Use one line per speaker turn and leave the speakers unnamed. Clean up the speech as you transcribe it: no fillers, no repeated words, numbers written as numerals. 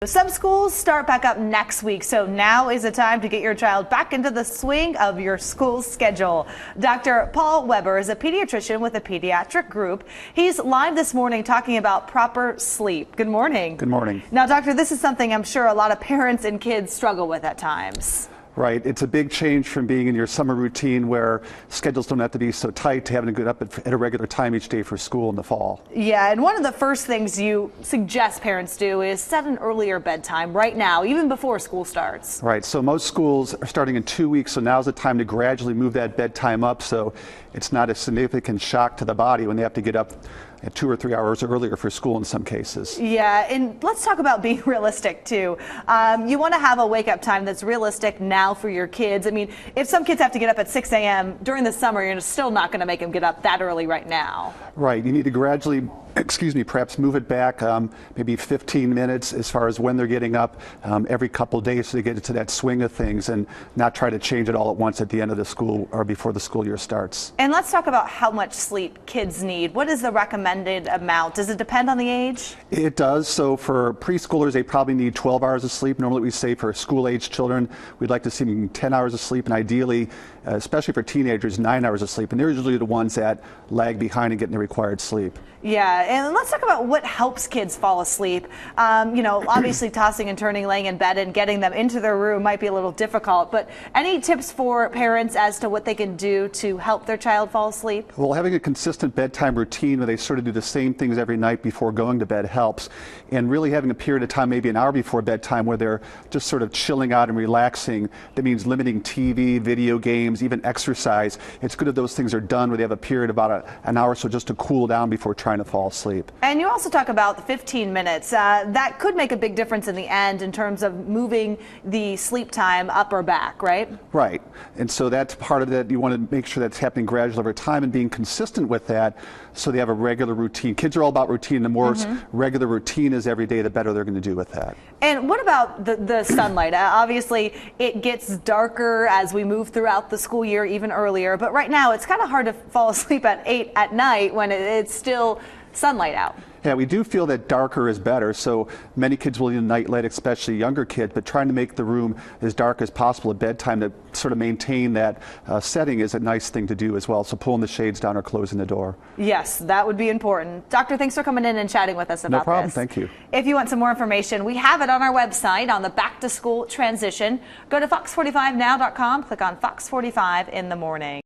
Some schools start back up next week, so now is the time to get your child back into the swing of your school schedule. Dr. Paul Weber is a pediatrician with the Pediatric Group. He's live this morning talking about proper sleep. Good morning.
Good morning.
Now, doctor, this is something I'm sure a lot of parents and kids struggle with at times.
Right. It's a big change from being in your summer routine where schedules don't have to be so tight to having to get up at a regular time each day for school in the fall.
Yeah, and one of the first things you suggest parents do is set an earlier bedtime right now, even before school starts.
Right. So most schools are starting in 2 weeks, so now's the time to gradually move that bedtime up so it's not a significant shock to the body when they have to get up at 2 or 3 hours earlier for school in some cases.
Yeah, and let's talk about being realistic too. You want to have a wake up time that's realistic now for your kids. I mean, if some kids have to get up at 6 a.m. during the summer, you're still not going to make them get up that early right now.
Right. You need to gradually, perhaps move it back maybe 15 minutes as far as when they're getting up every couple days so they get into that swing of things and not try to change it all at once at the end of the school or before the school year starts.
And let's talk about how much sleep kids need. What is the recommended amount? Does it depend on the age?
It does. So for preschoolers, they probably need 12 hours of sleep. Normally we say for school-age children, we'd like to see them 10 hours of sleep, and ideally, especially for teenagers, 9 hours of sleep. And they're usually the ones that lag behind and getting the required sleep.
Yeah, and let's talk about what helps kids fall asleep. Obviously tossing and turning, laying in bed and getting them into their room might be a little difficult, but any tips for parents as to what they can do to help their child fall asleep?
Well, having a consistent bedtime routine where they sort of do the same things every night before going to bed helps, and really having a period of time, maybe an hour before bedtime, where they're just sort of chilling out and relaxing. That means limiting TV, video games, even exercise. It's good if those things are done where they have a period about an hour or so just to cool down before trying to fall asleep.
And you also talk about the 15 minutes. That could make a big difference in the end in terms of moving the sleep time up or back, right?
Right. And so that's part of that. You want to make sure that's happening gradually over time and being consistent with that so they have a regular routine. Kids are all about routine. The more regular routine is every day, the better they're going to do with that.
And what about the sunlight? Obviously, it gets darker as we move throughout the school year, even earlier. But right now, it's kind of hard to fall asleep at 8 at night when it's still sunlight out.
Yeah, we do feel that darker is better, so many kids will need a nightlight, especially younger kids, but trying to make the room as dark as possible at bedtime to sort of maintain that setting is a nice thing to do as well, so pulling the shades down or closing the door.
Yes, that would be important. Doctor, thanks for coming in and chatting with us about this.
No problem, thank you.
If you want some more information, we have it on our website on the back to school transition. Go to fox45now.com, click on Fox 45 in the morning.